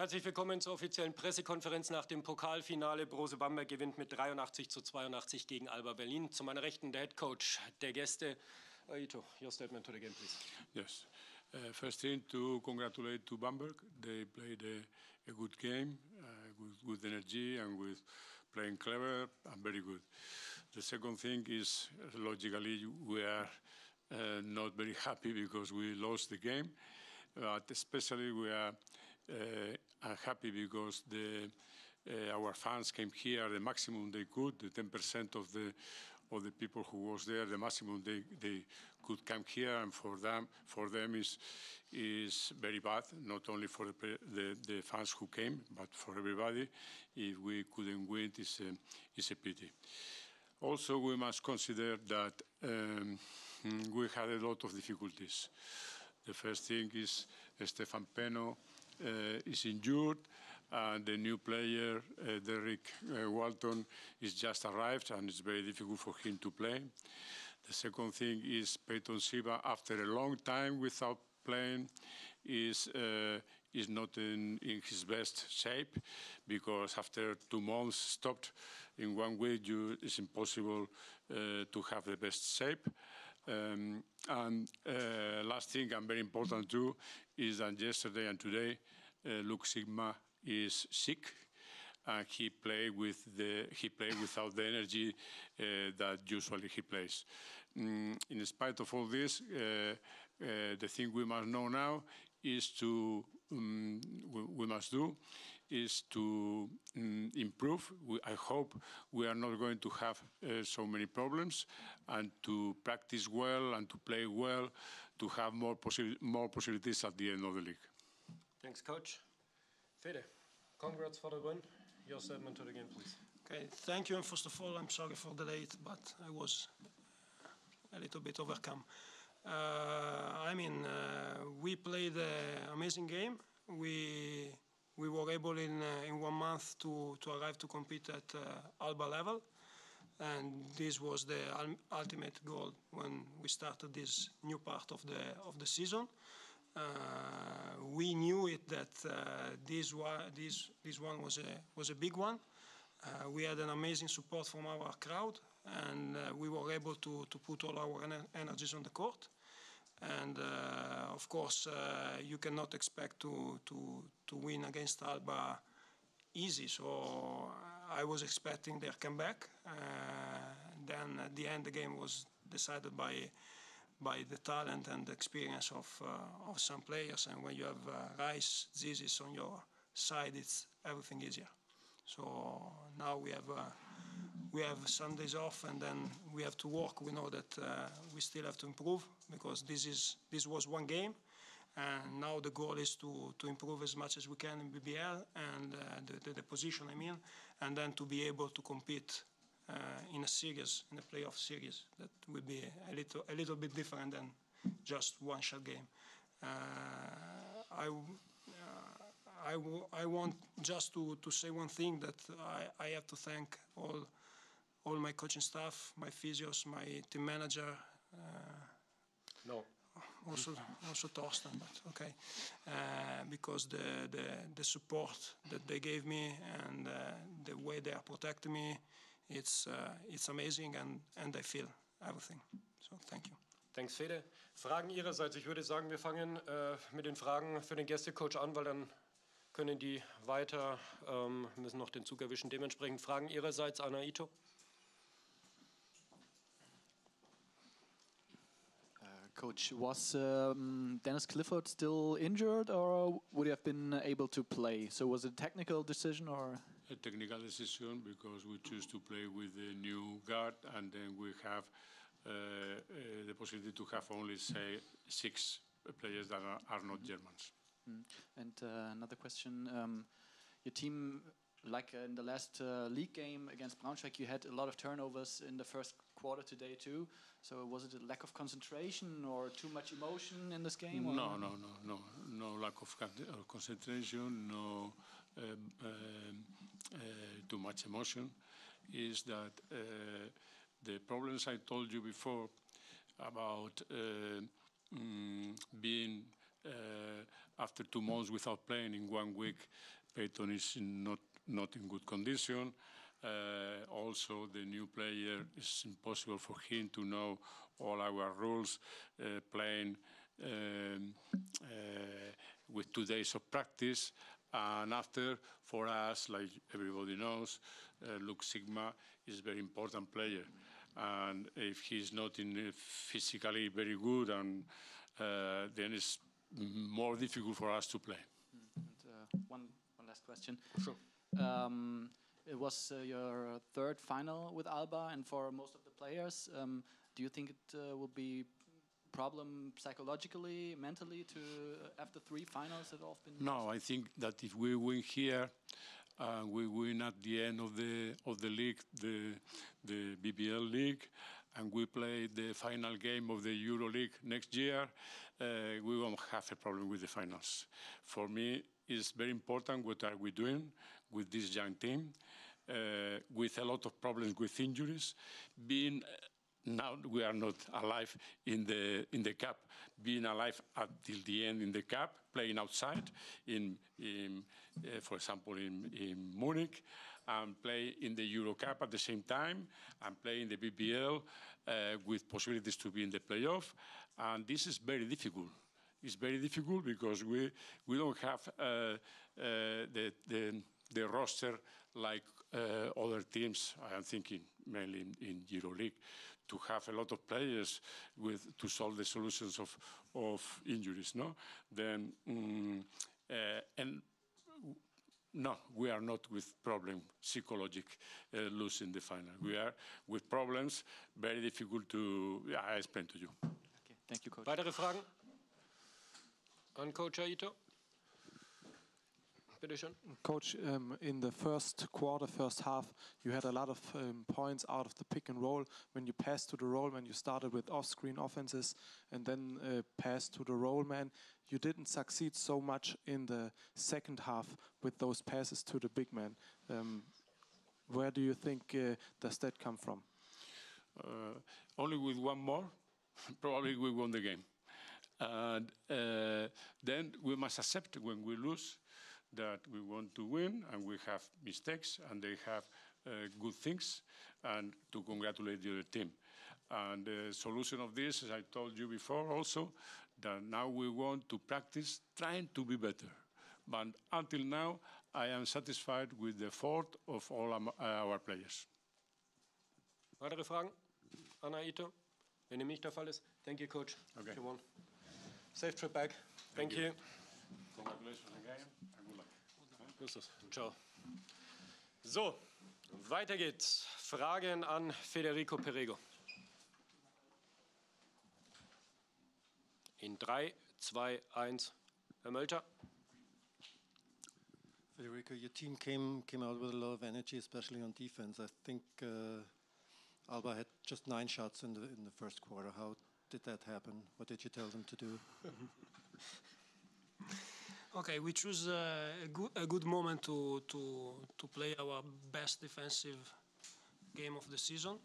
Herzlich willkommen zur offiziellen Pressekonferenz nach dem Pokalfinale. Brose Bamberg gewinnt mit 83:82 gegen ALBA Berlin. Zu meiner Rechten der Headcoach der Gäste. Aíto, your statement to the game, please. Yes. First thing to congratulate to Bamberg. They played a good game, with energy and with playing clever and very good. The second thing is, logically, we are not very happy because we lost the game, but especially we are unhappy because our fans came here the maximum they could, the 10% of the people who was there, the maximum they could come here, and for them is very bad, not only for the fans who came, but for everybody. If we couldn't win, it's a pity. Also, we must consider that we had a lot of difficulties. The first thing is Stefan Peno is injured, and the new player, Derek Walton, is just arrived, and it's very difficult for him to play. The second thing is Peyton Siva, after a long time without playing, is not in his best shape, because after 2 months stopped in 1 week, it's impossible to have the best shape. Last thing, and very important too, is that yesterday and today, Luke Sigma is sick, and he played without the energy that usually he plays. In spite of all this, the thing we must know now is to improve. I hope we are not going to have so many problems, and to practice well and to play well, to have more possibilities at the end of the league. Thanks, Coach. Fede, congrats for the win. Your statement to the game, please. Okay, thank you. And first of all, I'm sorry for the late, but I was a little bit overcome. We played an amazing game. We were able in 1 month to arrive to compete at ALBA level, and this was the ultimate goal when we started this new part of the season. We knew that this one was a big one. We had an amazing support from our crowd, and we were able to put all our energies on the court. And of course, you cannot expect to win against ALBA easy. So I was expecting their comeback. Then at the end, the game was decided by the talent and the experience of some players. And when you have Rice, Zizis on your side, it's everything easier. So now we have Sundays off, and then we have to work. We know that we still have to improve, because this was one game, and now the goal is to improve as much as we can in BBL and the position, and then to be able to compete in a series, in a playoff series. That will be a little bit different than just one-shot game. I want just to say one thing, that I have to thank all my coaching staff, my physios, my team manager. No. Also Torsten, but okay, because the support that they gave me and the way they are protecting me, it's amazing, and I feel everything. So thank you. Thanks, Fede. Fragen Ihrerseits. Ich würde sagen, wir fangen mit den Fragen für den Gästecoach an, weil dann können die weiter, müssen noch den Zug erwischen. Dementsprechend Fragen Ihrerseits an Aíto. Coach, was Dennis Clifford still injured, or would he have been able to play? So was it a technical decision, or? A technical decision, because we choose to play with the new guard, and then we have the possibility to have only, say, 6 players that are not Germans. And another question, your team, like in the last league game against Braunschweig, you had a lot of turnovers in the first quarter today too. So was it a lack of concentration or too much emotion in this game? Or? No lack of concentration, no too much emotion. Is that the problems I told you before about being after 2 months without playing in 1 week, Peyton is not in good condition. Also, the new player, it's impossible for him to know all our rules, playing with 2 days of practice. And after, for us, like everybody knows, Luke Sigma is a very important player. And if he's not physically very good, and then it's more difficult for us to play. And, one last question. Sure. It was your 3rd final with ALBA, and for most of the players, do you think it will be problem psychologically, mentally, to after 3 finals that all been? No, I think that if we win here, we win at the end of the league, the BBL league, and we play the final game of the Euro League next year, we won't have a problem with the finals. For me, it's very important what are we doing with this young team, with a lot of problems with injuries, being. Now we are not alive in the cup, being alive until the end in the cup, playing outside, for example, in Munich, and play in the Euro Cup at the same time, and play in the BBL with possibilities to be in the playoff. And this is very difficult. It's very difficult because we don't have the roster like other teams. I am thinking mainly in Euro League, to have a lot of players to solve the solutions of injuries, no? Then, and no, we are not with problem psychological losing the final. We are with problems very difficult to I explain to you. Okay, thank you, Coach. Weitere Fragen an Coach Aíto? Coach, in the first quarter, first half, you had a lot of points out of the pick and roll when you passed to the roll, when you started with off-screen offenses and then passed to the roll man. You didn't succeed so much in the second half with those passes to the big man. Where do you think does that come from? Only with one more, probably we won the game. And then we must accept when we lose that we want to win, and we have mistakes, and they have good things, and to congratulate the other team. And the solution of this, as I told you before also, that now we want to practice trying to be better. But until now, I am satisfied with the effort of all our players. Weitere Fragen an Aíto? Wenn dem nicht der Fall ist, thank you, Coach. Okay. You won. Safe trip back. Thank you. Congratulations again. Ciao. So, weiter geht's. Fragen an Federico Perego. In 3, 2, 1. Herr Mölter. Federico, your team came out with a lot of energy, especially on defense. I think ALBA had just 9 shots in the first quarter. How did that happen? What did you tell them to do? Okay, we choose a good moment to play our best defensive game of the season.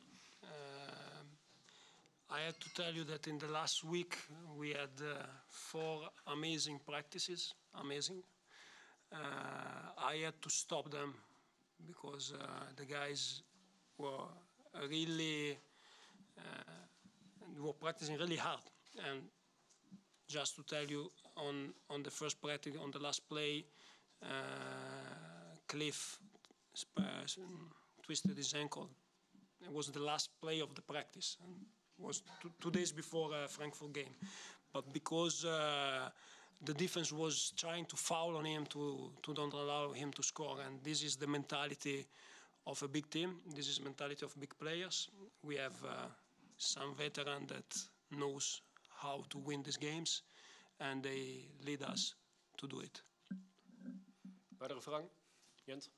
I had to tell you that in the last week we had 4 amazing practices, amazing. I had to stop them because the guys were really practicing really hard. And just to tell you, on the first practice, on the last play, Cliff twisted his ankle. It was the last play of the practice. And it was 2 days before Frankfurt game. But because the defense was trying to foul on him to don't allow him to score, and this is the mentality of a big team. This is the mentality of big players. We have some veteran that knows how to win these games, and they lead us to do it. Weitere Fragen? Jens?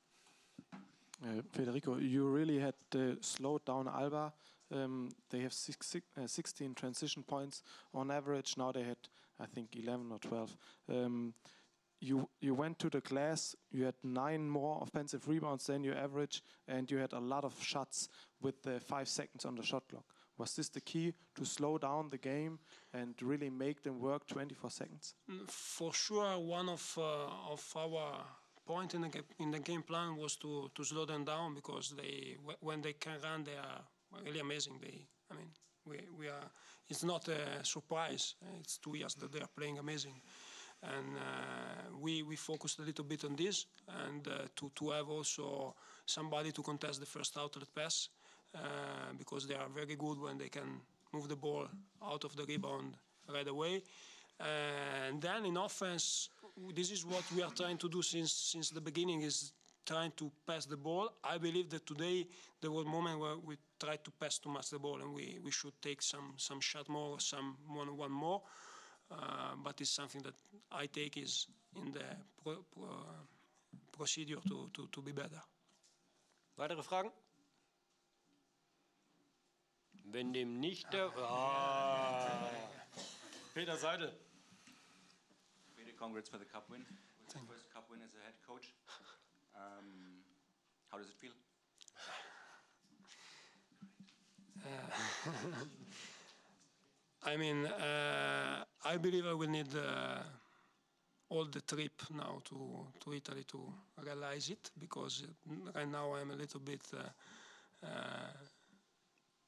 Federico, you really had slowed down ALBA. They have 16 transition points on average. Now they had, I think, 11 or 12. You went to the glass, you had 9 more offensive rebounds than your average, and you had a lot of shots with the 5 seconds on the shot clock. Was this the key to slow down the game and really make them work 24 seconds? For sure, one of our point in the game plan was to slow them down, because when they can run, they are really amazing. We are. It's not a surprise. It's 2 years that they are playing amazing, and we focused a little bit on this, and to have also somebody to contest the first outlet pass, because they are very good when they can move the ball out of the rebound right away. And then in offense, this is what we are trying to do since the beginning, is trying to pass the ball. I believe that today there was a moment where we tried to pass too much the ball, and we should take some shot more, one more. But it's something that I take is in the procedure to be better. Weitere Fragen? Wenn dem nicht der... Peter Seidel. Peter, congrats for the cup win. It's the first cup win as a head coach. How does it feel? I believe I will need all the trip now to Italy to realize it, because right now I'm a little bit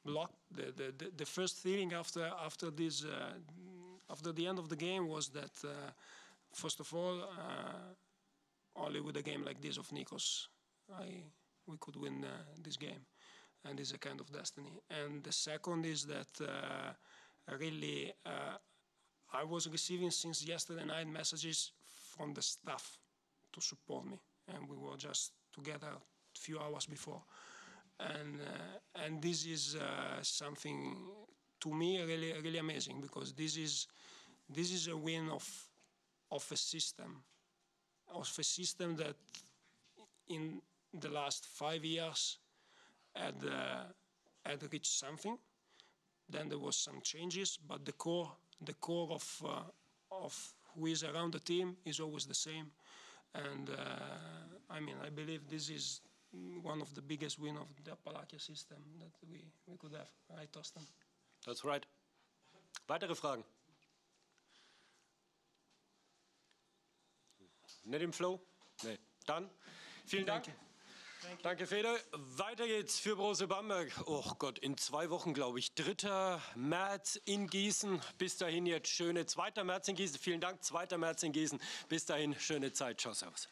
blocked. The first feeling after this, after the end of the game, was that first of all, only with a game like this of Nikos, we could win this game, and it's a kind of destiny. And the second is that really I was receiving since yesterday night messages from the staff to support me, and we were just together a few hours before, and this is something to me really amazing, because this is a win of a system that in the last 5 years had reached something. Then there was some changes, but the core of who is around the team is always the same. And I believe this is one of the biggest wins of the Appalachia system that we could have, right, Torsten? That's right. Weitere Fragen? Nicht im Flow? Nee. Dann, vielen Dank. Danke, Fede. Weiter geht's für Brose Bamberg. Oh Gott, in 2 Wochen, glaube ich. 3. März in Gießen. Bis dahin jetzt schöne 2. März in Gießen. Vielen Dank, 2. März in Gießen. Bis dahin, schöne Zeit. Ciao, servus.